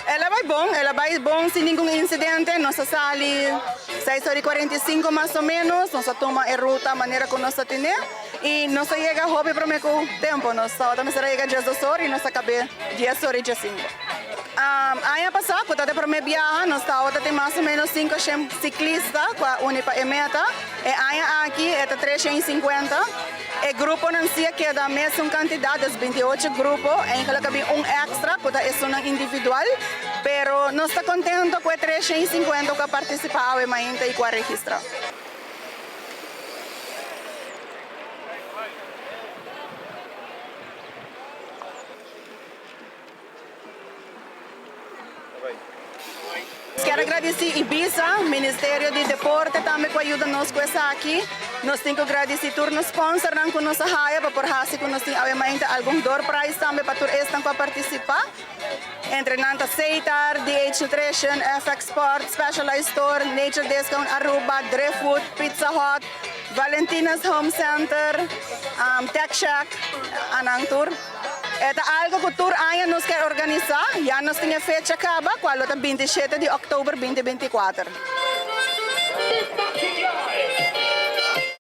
ela vai bom sem nenhum incidente, nossa sali 6h45 mais ou menos, nossa toma a ruta, a maneira como nós temos, e nós chega hobby para o tempo, nós também chega 10 horas e nós acabamos 10 horas e 5. Ano passado, quando eu me viajar, nós temos mais ou menos 5 ciclistas, com a Unipa e Meta, e ano aqui é 350. O grupo não se queda a mesma quantidade, 28 grupos, em que cabe extra, que é um individual, mas nós estamos contentes com 350 que participaram e com a registra. Quero agradecer Ibiza, Ministério de Deporte, também que ajuda-nos com isso aqui. Nós temos que agradecer todos os sponsors que nos apoiam, para por assim que nós temos algum door prize também para todos que participar. Entre Nanta Seitar, DH Nutrition, FX Sport, Specialized Store, Nature Discount, Aruba, Driftwood, Pizza Hut, Valentina's Home Center, Tech Shack, Anang Tour. É algo que o tour ainda nos quer organizar, já nós temos fecha acaba, qual é 27 de outubro de 2024.